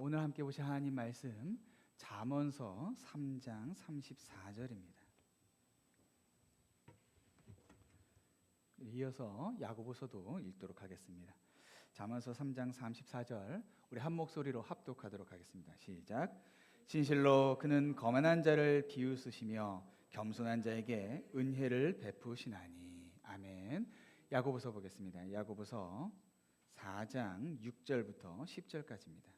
오늘 함께 보실 하나님 말씀 잠언서 3장 34절입니다. 이어서 야고보서도 읽도록 하겠습니다. 잠언서 3장 34절 우리 한 목소리로 합독하도록 하겠습니다. 시작. 진실로 그는 거만한 자를 비웃으시며 겸손한 자에게 은혜를 베푸시나니. 아멘. 야고보서 보겠습니다. 야고보서 4장 6절부터 10절까지입니다.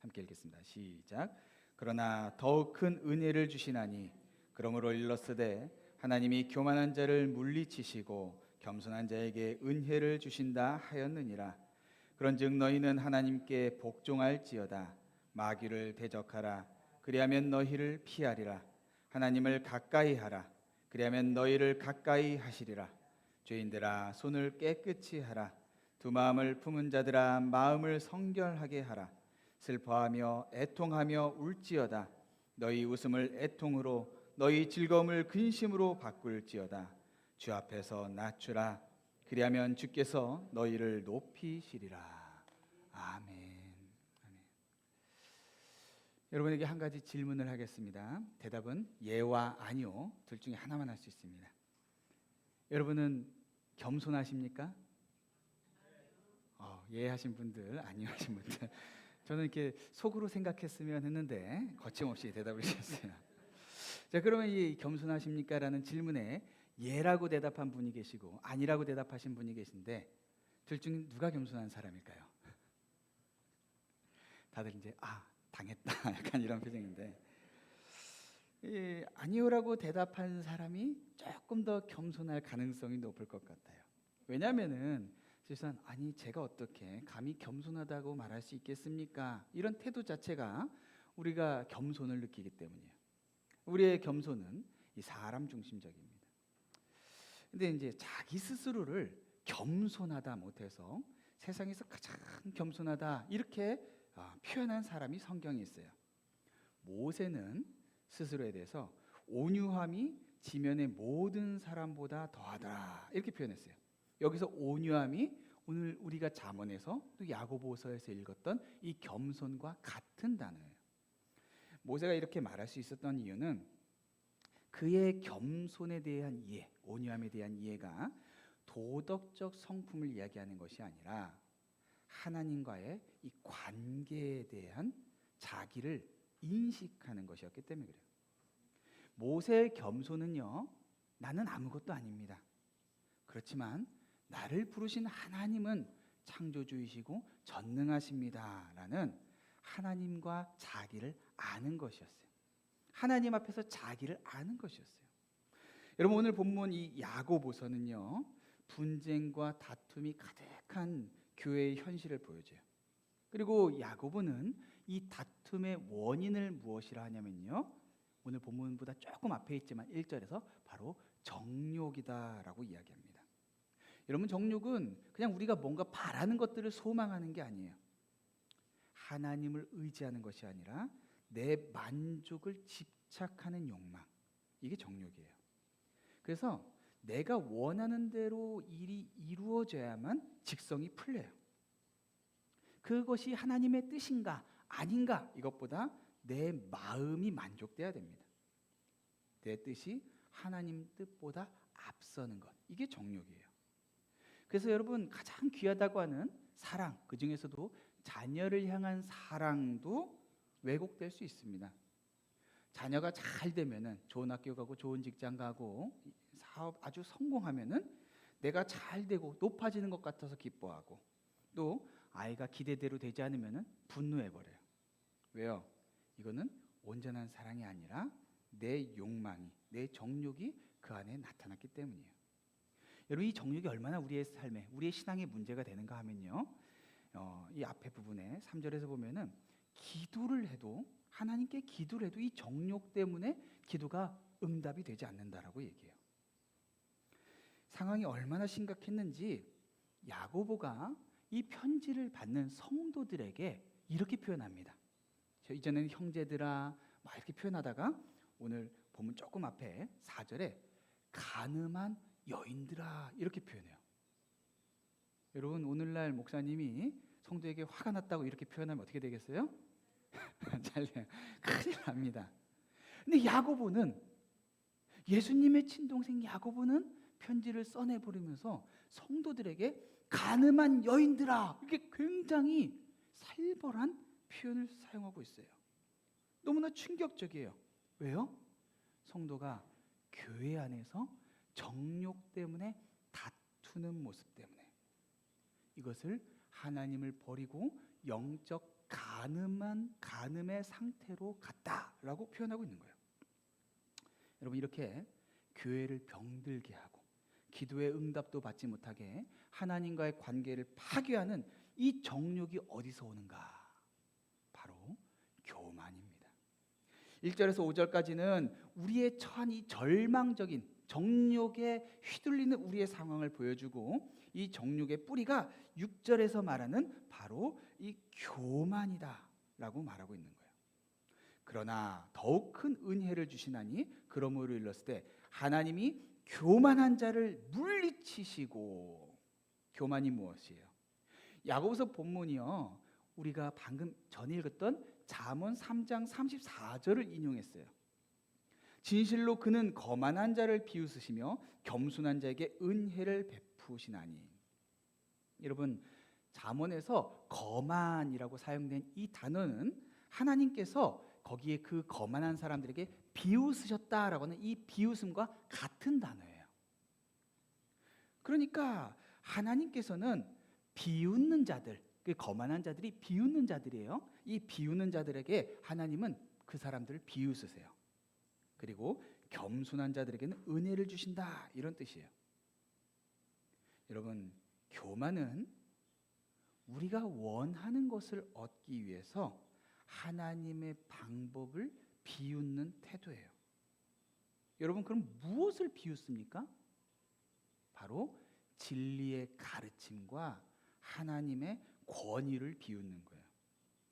함께 읽겠습니다. 시작. 그러나 더욱 큰 은혜를 주시나니 그러므로 일렀으되 하나님이 교만한 자를 물리치시고 겸손한 자에게 은혜를 주신다 하였느니라. 그런즉 너희는 하나님께 복종할지어다. 마귀를 대적하라. 그리하면 너희를 피하리라. 하나님을 가까이 하라. 그리하면 너희를 가까이 하시리라. 죄인들아 손을 깨끗이 하라. 두 마음을 품은 자들아 마음을 성결하게 하라. 슬퍼하며 애통하며 울지어다. 너희 웃음을 애통으로 너희 즐거움을 근심으로 바꿀지어다. 주 앞에서 낮추라. 그리하면 주께서 너희를 높이시리라. 아멘. 아멘. 여러분에게 한 가지 질문을 하겠습니다. 대답은 예와 아니요 둘 중에 하나만 할 수 있습니다. 여러분은 겸손하십니까? 예 하신 분들, 아니요 하신 분들. 저는 이렇게 속으로 생각했으면 했는데 거침없이 대답을 주셨어요. 자, 그러면 이 겸손하십니까? 라는 질문에 예라고 대답한 분이 계시고 아니라고 대답하신 분이 계신데 둘 중 누가 겸손한 사람일까요? 다들 이제 당했다 약간 이런 표정인데 아니요라고 대답한 사람이 조금 더 겸손할 가능성이 높을 것 같아요. 왜냐하면은 실상 제가 어떻게 감히 겸손하다고 말할 수 있겠습니까? 이런 태도 자체가 우리가 겸손을 느끼기 때문이에요. 우리의 겸손은 이 사람 중심적입니다. 근데 이제 자기 스스로를 겸손하다 못해서 세상에서 가장 겸손하다 이렇게 표현한 사람이 성경에 있어요. 모세는 스스로에 대해서 온유함이 지면의 모든 사람보다 더하더라 이렇게 표현했어요. 여기서 온유함이 오늘 우리가 잠언에서 또 야고보서에서 읽었던 이 겸손과 같은 단어예요. 모세가 이렇게 말할 수 있었던 이유는 그의 겸손에 대한 이해, 온유함에 대한 이해가 도덕적 성품을 이야기하는 것이 아니라 하나님과의 이 관계에 대한 자기를 인식하는 것이었기 때문에 그래요. 모세의 겸손은요, 나는 아무것도 아닙니다. 그렇지만 나를 부르신 하나님은 창조주이시고 전능하십니다 라는 하나님과 자기를 아는 것이었어요. 하나님 앞에서 자기를 아는 것이었어요. 여러분 오늘 본문 이 야고보서는요, 분쟁과 다툼이 가득한 교회의 현실을 보여줘요. 그리고 야고보는 이 다툼의 원인을 무엇이라 하냐면요, 오늘 본문보다 조금 앞에 있지만 1절에서 바로 정욕이다라고 이야기합니다. 여러분 정욕은 그냥 우리가 뭔가 바라는 것들을 소망하는 게 아니에요. 하나님을 의지하는 것이 아니라 내 만족을 집착하는 욕망, 이게 정욕이에요. 그래서 내가 원하는 대로 일이 이루어져야만 직성이 풀려요. 그것이 하나님의 뜻인가 아닌가 이것보다 내 마음이 만족돼야 됩니다. 내 뜻이 하나님 뜻보다 앞서는 것, 이게 정욕이에요. 그래서 여러분 가장 귀하다고 하는 사랑, 그 중에서도 자녀를 향한 사랑도 왜곡될 수 있습니다. 자녀가 잘 되면은 좋은 학교 가고 좋은 직장 가고 사업 아주 성공하면은 내가 잘 되고 높아지는 것 같아서 기뻐하고, 또 아이가 기대대로 되지 않으면은 분노해 버려요. 왜요? 이거는 온전한 사랑이 아니라 내 욕망이, 내 정욕이 그 안에 나타났기 때문이에요. 여러분 이 정욕이 얼마나 우리의 삶에, 우리의 신앙에 문제가 되는가 하면요, 이 앞에 부분에 3절에서 보면은 기도를 해도, 하나님께 기도를 해도 이 정욕 때문에 기도가 응답이 되지 않는다라고 얘기해요. 상황이 얼마나 심각했는지 야고보가 이 편지를 받는 성도들에게 이렇게 표현합니다. 이전에는 형제들아 막 이렇게 표현하다가 오늘 보면 조금 앞에 4절에 간음한 여인들아 이렇게 표현해요. 여러분 오늘날 목사님이 성도에게 화가 났다고 이렇게 표현하면 어떻게 되겠어요? 잘려요. 큰일 납니다. 근데 야고보는, 예수님의 친동생 야고보는 편지를 써내버리면서 성도들에게 가늠한 여인들아, 이렇게 굉장히 살벌한 표현을 사용하고 있어요. 너무나 충격적이에요. 왜요? 성도가 교회 안에서 정욕 때문에 다투는 모습 때문에, 이것을 하나님을 버리고 영적 간음의 상태로 갔다라고 표현하고 있는 거예요. 여러분, 이렇게 교회를 병들게 하고 기도의 응답도 받지 못하게 하나님과의 관계를 파괴하는 이 정욕이 어디서 오는가? 바로 교만입니다. 1절에서 5절까지는 우리의 처한 이 절망적인 정욕에 휘둘리는 우리의 상황을 보여주고, 이 정욕의 뿌리가 6절에서 말하는 바로 이 교만이다라고 말하고 있는 거예요. 그러나 더욱 큰 은혜를 주시나니 그러므로 일렀을 때 하나님이 교만한 자를 물리치시고. 교만이 무엇이에요? 야고보서 본문이요, 우리가 방금 전에 읽었던 잠언 3장 34절을 인용했어요. 진실로 그는 거만한 자를 비웃으시며 겸손한 자에게 은혜를 베푸시나니. 여러분, 잠언에서 거만이라고 사용된 이 단어는 하나님께서 거기에 그 거만한 사람들에게 비웃으셨다라고 하는 이 비웃음과 같은 단어예요. 그러니까 하나님께서는 비웃는 자들, 그 거만한 자들이 비웃는 자들이에요. 이 비웃는 자들에게 하나님은 그 사람들을 비웃으세요. 그리고 겸손한 자들에게는 은혜를 주신다, 이런 뜻이에요. 여러분, 교만은 우리가 원하는 것을 얻기 위해서 하나님의 방법을 비웃는 태도예요. 여러분, 그럼 무엇을 비웃습니까? 바로 진리의 가르침과 하나님의 권위를 비웃는 거예요.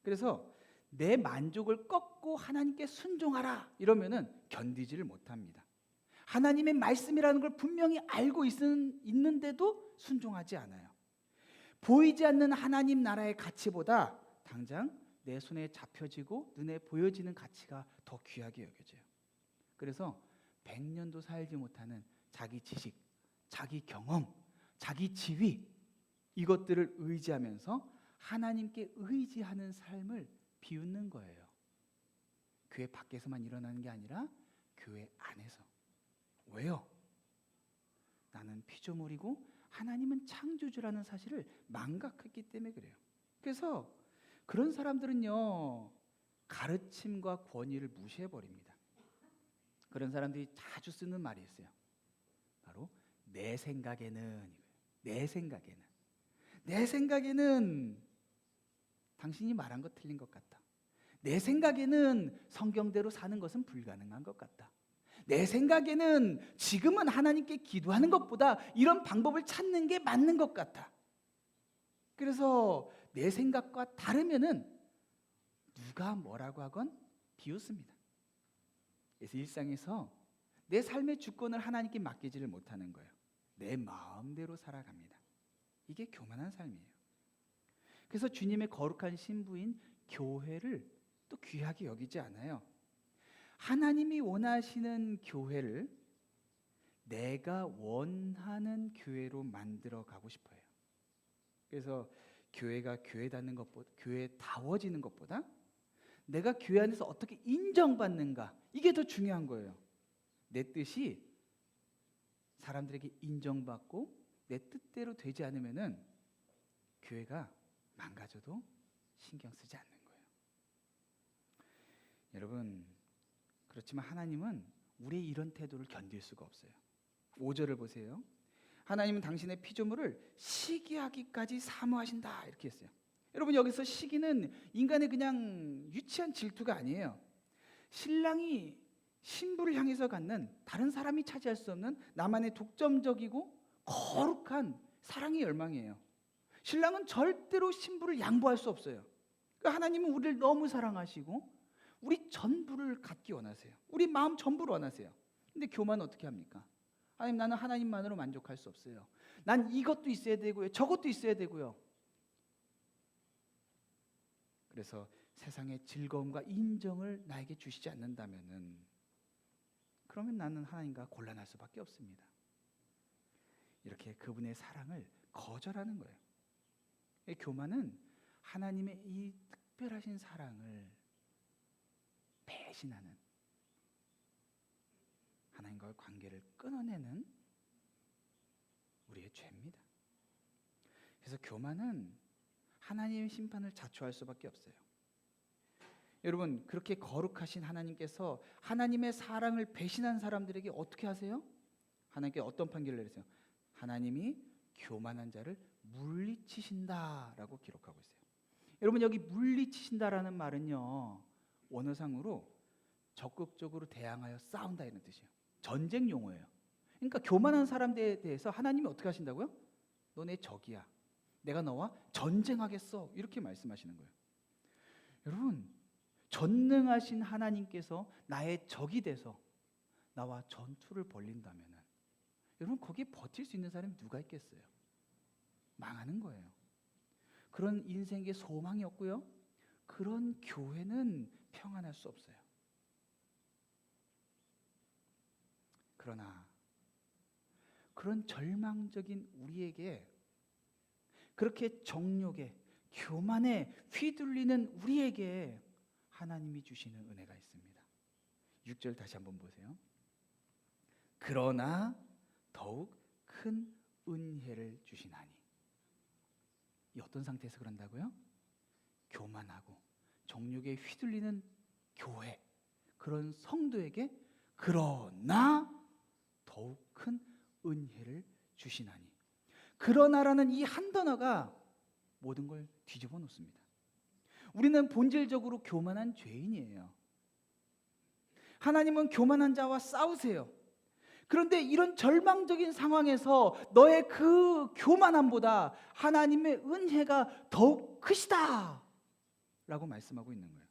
그래서 내 만족을 꺾고 하나님께 순종하라 이러면은 견디지를 못합니다. 하나님의 말씀이라는 걸 분명히 알고 있는데도 순종하지 않아요. 보이지 않는 하나님 나라의 가치보다 당장 내 손에 잡혀지고 눈에 보여지는 가치가 더 귀하게 여겨져요. 그래서 100년도 살지 못하는 자기 지식, 자기 경험, 자기 지위, 이것들을 의지하면서 하나님께 의지하는 삶을 비웃는 거예요. 교회 밖에서만 일어나는 게 아니라 교회 안에서. 왜요? 나는 피조물이고 하나님은 창조주라는 사실을 망각했기 때문에 그래요. 그래서 그런 사람들은요, 가르침과 권위를 무시해버립니다. 그런 사람들이 자주 쓰는 말이 있어요. 바로 내 생각에는, 내 생각에는 당신이 말한 거 틀린 것 같다. 내 생각에는 성경대로 사는 것은 불가능한 것 같다. 내 생각에는 지금은 하나님께 기도하는 것보다 이런 방법을 찾는 게 맞는 것 같아. 그래서 내 생각과 다르면은 누가 뭐라고 하건 비웃습니다. 그래서 일상에서 내 삶의 주권을 하나님께 맡기지를 못하는 거예요. 내 마음대로 살아갑니다. 이게 교만한 삶이에요. 그래서 주님의 거룩한 신부인 교회를 또 귀하게 여기지 않아요. 하나님이 원하시는 교회를 내가 원하는 교회로 만들어 가고 싶어요. 그래서 교회가 교회다워지는 것보다 내가 교회 안에서 어떻게 인정받는가, 이게 더 중요한 거예요. 내 뜻이 사람들에게 인정받고 내 뜻대로 되지 않으면은 교회가 망가져도 신경 쓰지 않는 거예요. 여러분, 그렇지만 하나님은 우리의 이런 태도를 견딜 수가 없어요. 5절을 보세요. 하나님은 당신의 피조물을 시기하기까지 사모하신다, 이렇게 했어요. 여러분, 여기서 시기는 인간의 그냥 유치한 질투가 아니에요. 신랑이 신부를 향해서 갖는 다른 사람이 차지할 수 없는 나만의 독점적이고 거룩한 사랑의 열망이에요. 신랑은 절대로 신부를 양보할 수 없어요. 그러니까 하나님은 우리를 너무 사랑하시고 우리 전부를 갖기 원하세요. 우리 마음 전부를 원하세요. 근데 교만은 어떻게 합니까? 하나님, 나는 하나님만으로 만족할 수 없어요. 난 이것도 있어야 되고요, 저것도 있어야 되고요. 그래서 세상의 즐거움과 인정을 나에게 주시지 않는다면은, 그러면 나는 하나님과 곤란할 수밖에 없습니다. 이렇게 그분의 사랑을 거절하는 거예요. 이 교만은 하나님의 이 특별하신 사랑을 배신하는, 하나님과의 관계를 끊어내는 우리의 죄입니다. 그래서 교만은 하나님의 심판을 자초할 수밖에 없어요. 여러분, 그렇게 거룩하신 하나님께서 하나님의 사랑을 배신한 사람들에게 어떻게 하세요? 하나님께 어떤 판결을 내리세요? 하나님이 교만한 자를 물리치신다라고 기록하고 있어요. 여러분, 여기 물리치신다라는 말은요, 원어상으로 적극적으로 대항하여 싸운다 이런 뜻이에요. 전쟁 용어예요. 그러니까 교만한 사람들에 대해서 하나님이 어떻게 하신다고요? 너 내 적이야, 내가 너와 전쟁하겠어, 이렇게 말씀하시는 거예요. 여러분, 전능하신 하나님께서 나의 적이 돼서 나와 전투를 벌린다면, 여러분, 거기에 버틸 수 있는 사람이 누가 있겠어요? 망하는 거예요. 그런 인생에 소망이 없고요, 그런 교회는 평안할 수 없어요. 그러나 그런 절망적인 우리에게, 그렇게 정욕에 교만에 휘둘리는 우리에게 하나님이 주시는 은혜가 있습니다. 6절 다시 한번 보세요. 그러나 더욱 큰 은혜를 주시나니. 이 어떤 상태에서 그런다고요? 교만하고 정욕에 휘둘리는 교회, 그런 성도에게 그러나 더욱 큰 은혜를 주시나니. 그러나라는 이 한 단어가 모든 걸 뒤집어 놓습니다. 우리는 본질적으로 교만한 죄인이에요. 하나님은 교만한 자와 싸우세요. 그런데 이런 절망적인 상황에서 너의 그 교만함보다 하나님의 은혜가 더욱 크시다 라고 말씀하고 있는 거예요.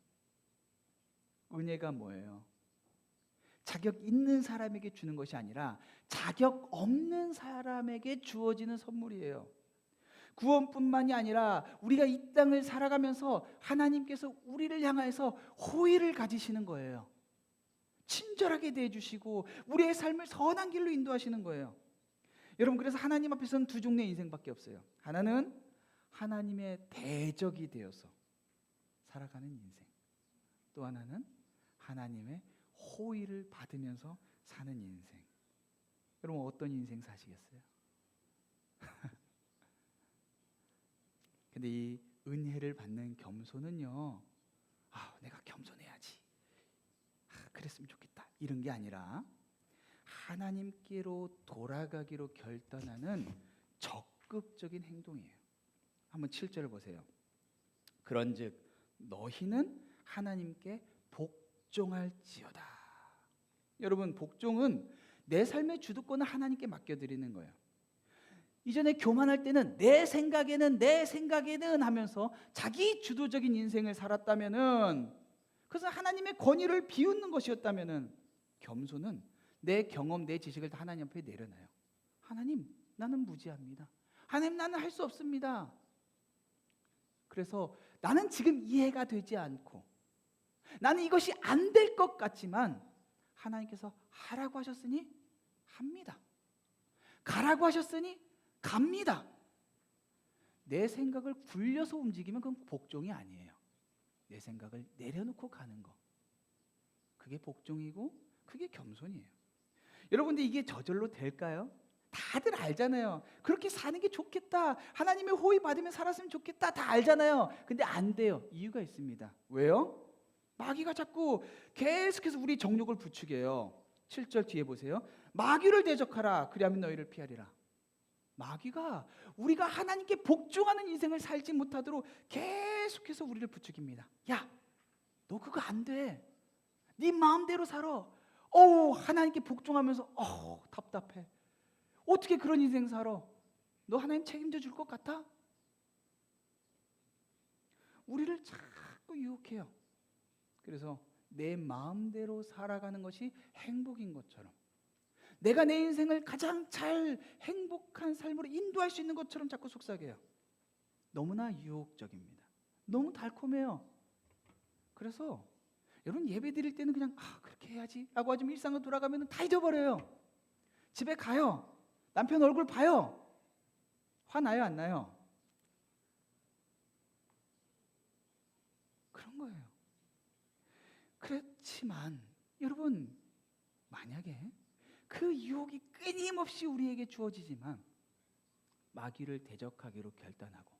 은혜가 뭐예요? 자격 있는 사람에게 주는 것이 아니라 자격 없는 사람에게 주어지는 선물이에요. 구원뿐만이 아니라 우리가 이 땅을 살아가면서 하나님께서 우리를 향해서 호의를 가지시는 거예요. 친절하게 대해주시고 우리의 삶을 선한 길로 인도하시는 거예요. 여러분, 그래서 하나님 앞에서는 두 종류의 인생밖에 없어요. 하나는 하나님의 대적이 되어서 살아가는 인생, 또 하나는 하나님의 호의를 받으면서 사는 인생. 여러분, 어떤 인생 사시겠어요? 근데 이 은혜를 받는 겸손은요, 내가 겸손해야지, 그랬으면 좋겠다, 이런 게 아니라 하나님께로 돌아가기로 결단하는 적극적인 행동이에요. 한번 7절을 보세요. 그런즉 너희는 하나님께 복종할지어다. 여러분, 복종은 내 삶의 주도권을 하나님께 맡겨드리는 거예요. 이전에 교만할 때는 내 생각에는 하면서 자기 주도적인 인생을 살았다면은, 그래서 하나님의 권위를 비웃는 것이었다면은, 겸손은 내 경험, 내 지식을 다 하나님 앞에 내려놔요. 하나님, 나는 무지합니다. 하나님, 나는 할 수 없습니다. 그래서 나는 지금 이해가 되지 않고, 나는 이것이 안 될 것 같지만 하나님께서 하라고 하셨으니 합니다. 가라고 하셨으니 갑니다. 내 생각을 굴려서 움직이면 그건 복종이 아니에요. 내 생각을 내려놓고 가는 거, 그게 복종이고 그게 겸손이에요. 여러분들, 이게 저절로 될까요? 다들 알잖아요. 그렇게 사는 게 좋겠다, 하나님의 호의 받으면 살았으면 좋겠다, 다 알잖아요. 근데 안 돼요. 이유가 있습니다. 왜요? 마귀가 자꾸 계속해서 우리 정욕을 부추겨요. 7절 뒤에 보세요. 마귀를 대적하라, 그리하면 너희를 피하리라. 마귀가 우리가 하나님께 복종하는 인생을 살지 못하도록 계속해서 우리를 부추깁니다. 야, 너 그거 안 돼. 네 마음대로 살아. 하나님께 복종하면서 답답해. 어떻게 그런 인생 살아? 너 하나님 책임져 줄 것 같아? 우리를 자꾸 유혹해요. 그래서 내 마음대로 살아가는 것이 행복인 것처럼, 내가 내 인생을 가장 잘 행복한 삶으로 인도할 수 있는 것처럼 자꾸 속삭여요. 너무나 유혹적입니다. 너무 달콤해요. 그래서 여러분 예배 드릴 때는 그냥 그렇게 해야지 라고 하지만 일상으로 돌아가면 다 잊어버려요. 집에 가요. 남편 얼굴 봐요. 화나요 안 나요? 그런 거예요. 그렇지만 여러분 만약에 그 유혹이 끊임없이 우리에게 주어지지만 마귀를 대적하기로 결단하고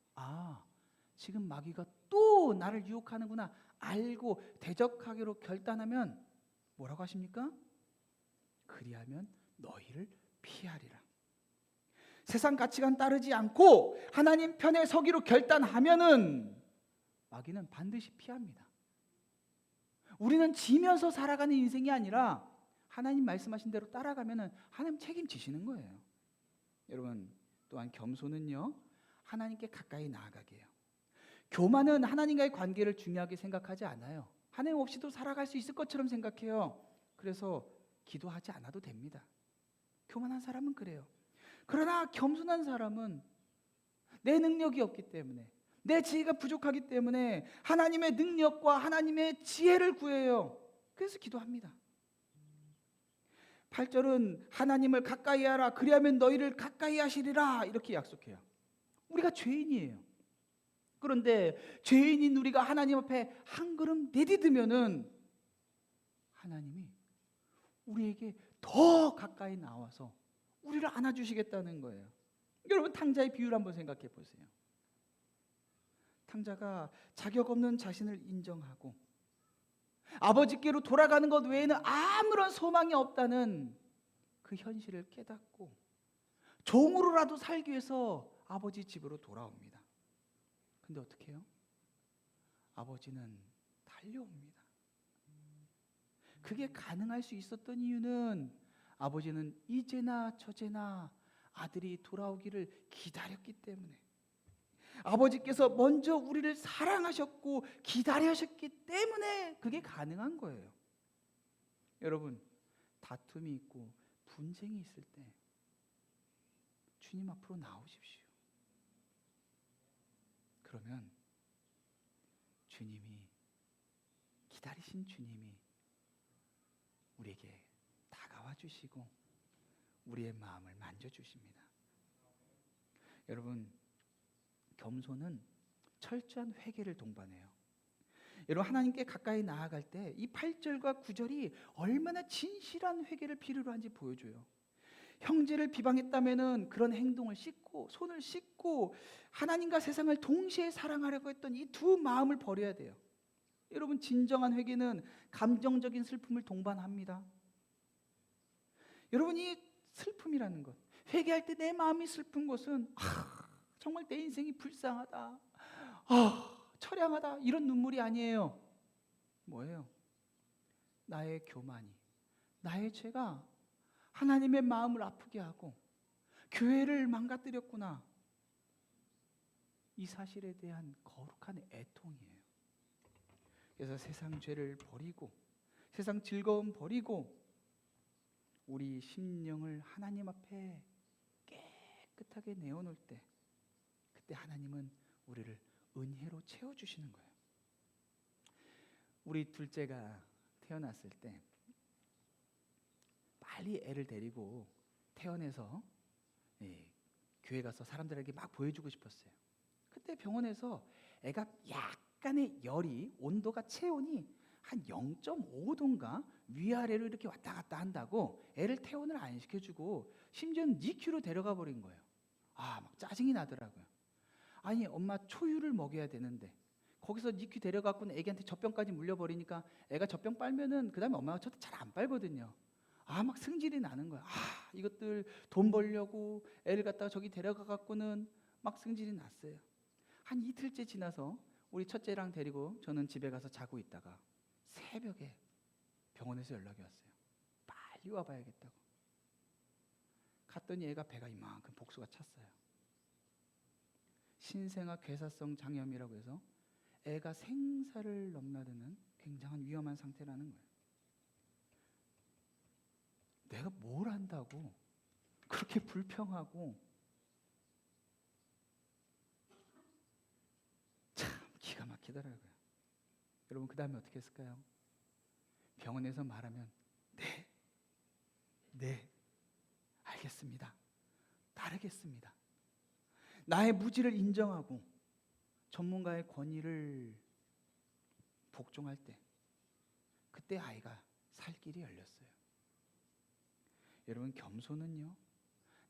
지금 마귀가 또 나를 유혹하는구나 알고 대적하기로 결단하면 뭐라고 하십니까? 그리하면 너희를 피하리라. 세상 가치관 따르지 않고 하나님 편에 서기로 결단하면은 마귀는 반드시 피합니다. 우리는 지면서 살아가는 인생이 아니라 하나님 말씀하신 대로 따라가면은 하나님 책임지시는 거예요. 여러분 또한 겸손은요 하나님께 가까이 나아가게 해요. 교만은 하나님과의 관계를 중요하게 생각하지 않아요. 하나님 없이도 살아갈 수 있을 것처럼 생각해요. 그래서 기도하지 않아도 됩니다. 교만한 사람은 그래요. 그러나 겸손한 사람은 내 능력이 없기 때문에 내 지혜가 부족하기 때문에 하나님의 능력과 하나님의 지혜를 구해요. 그래서 기도합니다. 8절은 하나님을 가까이 하라 그리하면 너희를 가까이 하시리라 이렇게 약속해요. 우리가 죄인이에요. 그런데 죄인인 우리가 하나님 앞에 한 걸음 내디디면은 하나님이 우리에게 더 가까이 나와서 우리를 안아주시겠다는 거예요. 여러분 탕자의 비유를 한번 생각해 보세요. 탕자가 자격 없는 자신을 인정하고 아버지께로 돌아가는 것 외에는 아무런 소망이 없다는 그 현실을 깨닫고 종으로라도 살기 위해서 아버지 집으로 돌아옵니다. 근데 어떻게 해요? 아버지는 달려옵니다. 그게 가능할 수 있었던 이유는 아버지는 이제나 저제나 아들이 돌아오기를 기다렸기 때문에 아버지께서 먼저 우리를 사랑하셨고 기다리셨기 때문에 그게 가능한 거예요. 여러분 다툼이 있고 분쟁이 있을 때 주님 앞으로 나오십시오. 그러면 주님이 기다리신 주님이 우리에게 다가와 주시고 우리의 마음을 만져주십니다. 여러분 겸손은 철저한 회개를 동반해요. 여러분 하나님께 가까이 나아갈 때 이 8절과 9절이 얼마나 진실한 회개를 필요로 한지 보여줘요. 형제를 비방했다면은 그런 행동을 씻고 손을 씻고 하나님과 세상을 동시에 사랑하려고 했던 이 두 마음을 버려야 돼요. 여러분 진정한 회개는 감정적인 슬픔을 동반합니다. 여러분 이 슬픔이라는 것, 회개할 때 내 마음이 슬픈 것은 정말 내 인생이 불쌍하다, 처량하다 이런 눈물이 아니에요. 뭐예요? 나의 교만이, 나의 죄가 하나님의 마음을 아프게 하고 교회를 망가뜨렸구나. 이 사실에 대한 거룩한 애통이에요. 그래서 세상 죄를 버리고 세상 즐거움 버리고 우리 심령을 하나님 앞에 깨끗하게 내어놓을 때 그때 하나님은 우리를 은혜로 채워주시는 거예요. 우리 둘째가 태어났을 때 빨리 애를 데리고 태어나서 교회 가서 사람들에게 막 보여주고 싶었어요. 그때 병원에서 애가 약간의 열이 온도가 체온이 한 0.5도인가 위아래로 이렇게 왔다 갔다 한다고 애를 퇴원을 안 시켜주고 심지어는 니큐로 데려가 버린 거예요. 막 짜증이 나더라고요. 아니 엄마 초유를 먹여야 되는데 거기서 니큐 데려가고는 애기한테 젖병까지 물려버리니까 애가 젖병 빨면은 그 다음에 엄마가 저도 잘 안 빨거든요. 막 승질이 나는 거야. 이것들 돈 벌려고 애를 갖다가 저기 데려가 갖고는 막 승질이 났어요. 한 이틀째 지나서 우리 첫째랑 데리고 저는 집에 가서 자고 있다가 새벽에 병원에서 연락이 왔어요. 빨리 와봐야겠다고. 갔더니 애가 배가 이만큼 복수가 찼어요. 신생아 괴사성 장염이라고 해서 애가 생사를 넘나드는 굉장한 위험한 상태라는 거예요. 내가 뭘 안다고 그렇게 불평하고 참 기가 막히더라고요. 여러분 그 다음에 어떻게 했을까요? 병원에서 말하면 네, 알겠습니다. 따르겠습니다. 나의 무지를 인정하고 전문가의 권위를 복종할 때, 그때 아이가 살 길이 열렸어요. 여러분, 겸손은요,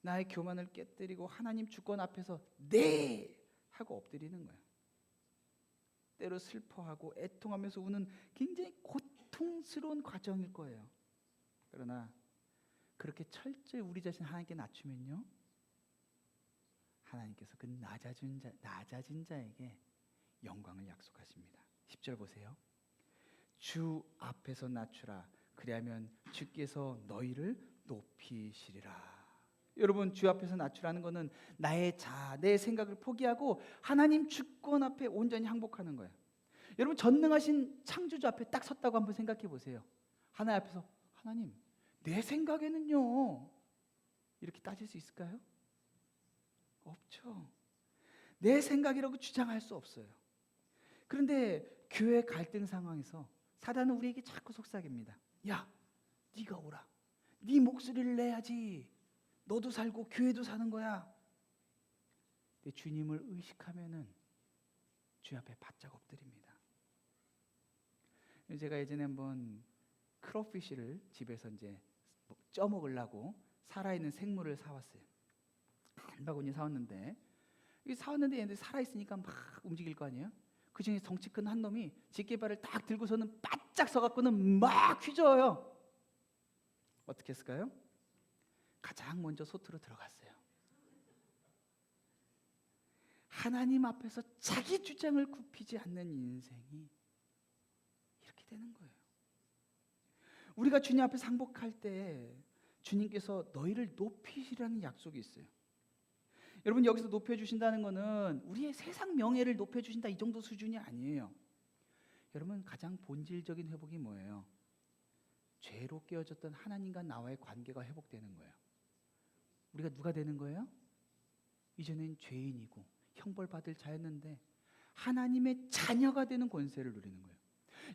나의 교만을 깨뜨리고 하나님 주권 앞에서 네! 하고 엎드리는 거예요. 때로 슬퍼하고 애통하면서 우는 굉장히 고통스러운 과정일 거예요. 그러나 그렇게 철저히 우리 자신 하나님께 낮추면요, 하나님께서 그 낮아진 자에게 영광을 약속하십니다. 10절 보세요. 주 앞에서 낮추라. 그리하면 주께서 너희를 높이시리라. 여러분, 주 앞에서 낮추라는 것은 나의 내 생각을 포기하고 하나님 주권 앞에 온전히 항복하는 거예요. 여러분, 전능하신 창조주 앞에 딱 섰다고 한번 생각해 보세요. 하나님 앞에서 하나님, 내 생각에는요, 이렇게 따질 수 있을까요? 없죠. 내 생각이라고 주장할 수 없어요. 그런데 교회 갈등 상황에서 사단은 우리에게 자꾸 속삭입니다. 야, 네가 오라. 네 목소리를 내야지. 너도 살고 교회도 사는 거야. 근데 주님을 의식하면은 주 앞에 바짝 엎드립니다. 제가 예전에 한번 크로피쉬를 집에서 이제 쪄먹으려고 살아있는 생물을 사왔어요. 한 바구니 사왔는데 얘네들 살아있으니까 막 움직일 거 아니에요? 그 중에 덩치 큰 한 놈이 집게발을 딱 들고서는 바짝 서갖고는 막 휘저어요. 어떻게 했을까요? 가장 먼저 솥으로 들어갔어요. 하나님 앞에서 자기 주장을 굽히지 않는 인생이 이렇게 되는 거예요. 우리가 주님 앞에 상복할 때 주님께서 너희를 높이시라는 약속이 있어요. 여러분, 여기서 높여주신다는 것은 우리의 세상 명예를 높여주신다 이 정도 수준이 아니에요. 여러분, 가장 본질적인 회복이 뭐예요? 죄로 깨어졌던 하나님과 나와의 관계가 회복되는 거예요. 우리가 누가 되는 거예요? 이전엔 죄인이고 형벌받을 자였는데 하나님의 자녀가 되는 권세를 누리는 거예요.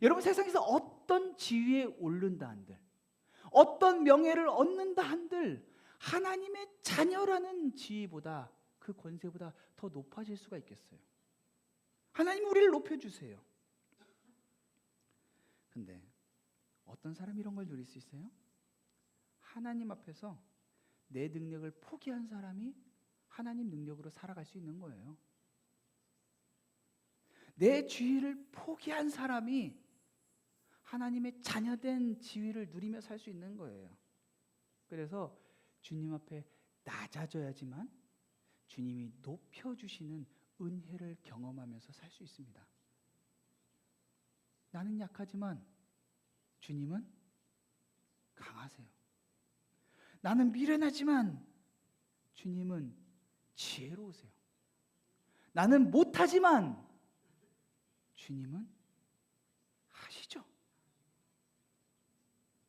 여러분, 세상에서 어떤 지위에 오른다 한들, 어떤 명예를 얻는다 한들 하나님의 자녀라는 지위보다, 그 권세보다 더 높아질 수가 있겠어요? 하나님, 우리를 높여주세요. 근데 어떤 사람이 이런 걸 누릴 수 있어요? 하나님 앞에서 내 능력을 포기한 사람이 하나님 능력으로 살아갈 수 있는 거예요. 내 지위를 포기한 사람이 하나님의 자녀된 지위를 누리며 살 수 있는 거예요. 그래서 주님 앞에 낮아져야지만 주님이 높여주시는 은혜를 경험하면서 살 수 있습니다. 나는 약하지만 주님은 강하세요. 나는 미련하지만 주님은 지혜로우세요. 나는 못하지만 주님은 하시죠.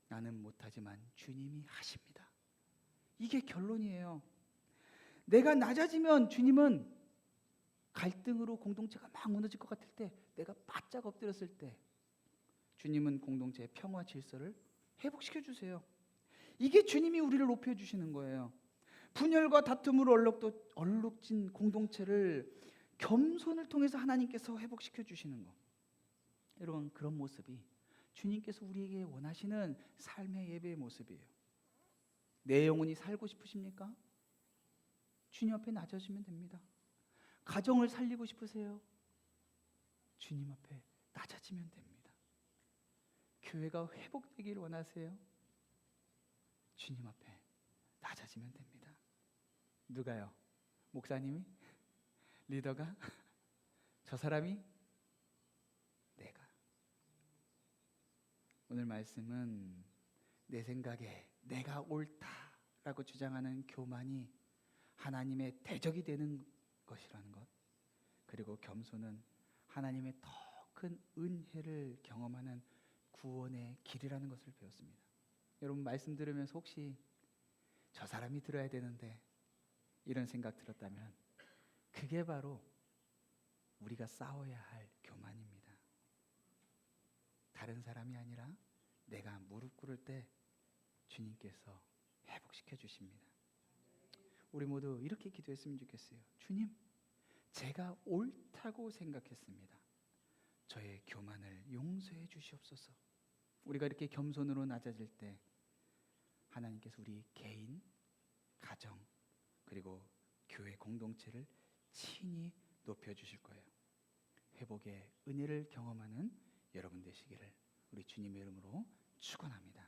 나는 못하지만 주님이 하십니다. 이게 결론이에요. 내가 낮아지면 주님은 갈등으로 공동체가 막 무너질 것 같을 때, 내가 바짝 엎드렸을 때 주님은 공동체의 평화 질서를 회복시켜 주세요. 이게 주님이 우리를 높여주시는 거예요. 분열과 다툼으로 얼룩진 공동체를 겸손을 통해서 하나님께서 회복시켜 주시는 거. 여러분, 그런 모습이 주님께서 우리에게 원하시는 삶의 예배의 모습이에요. 내 영혼이 살고 싶으십니까? 주님 앞에 낮아지면 됩니다. 가정을 살리고 싶으세요? 주님 앞에 낮아지면 됩니다. 교회가 회복되기를 원하세요? 주님 앞에 낮아지면 됩니다. 누가요? 목사님이? 리더가? 저 사람이? 내가. 오늘 말씀은 내 생각에 내가 옳다라고 주장하는 교만이 하나님의 대적이 되는 것이라는 것, 그리고 겸손은 하나님의 더 큰 은혜를 경험하는 구원의 길이라는 것을 배웠습니다. 여러분, 말씀 들으면서 혹시 저 사람이 들어야 되는데 이런 생각 들었다면 그게 바로 우리가 싸워야 할 교만입니다. 다른 사람이 아니라 내가 무릎 꿇을 때 주님께서 회복시켜 주십니다. 우리 모두 이렇게 기도했으면 좋겠어요. 주님, 제가 옳다고 생각했습니다. 저의 교만을 용서해 주시옵소서. 우리가 이렇게 겸손으로 낮아질 때 하나님께서 우리 개인, 가정, 그리고 교회 공동체를 친히 높여주실 거예요. 회복의 은혜를 경험하는 여러분 되시기를 우리 주님의 이름으로 축원합니다.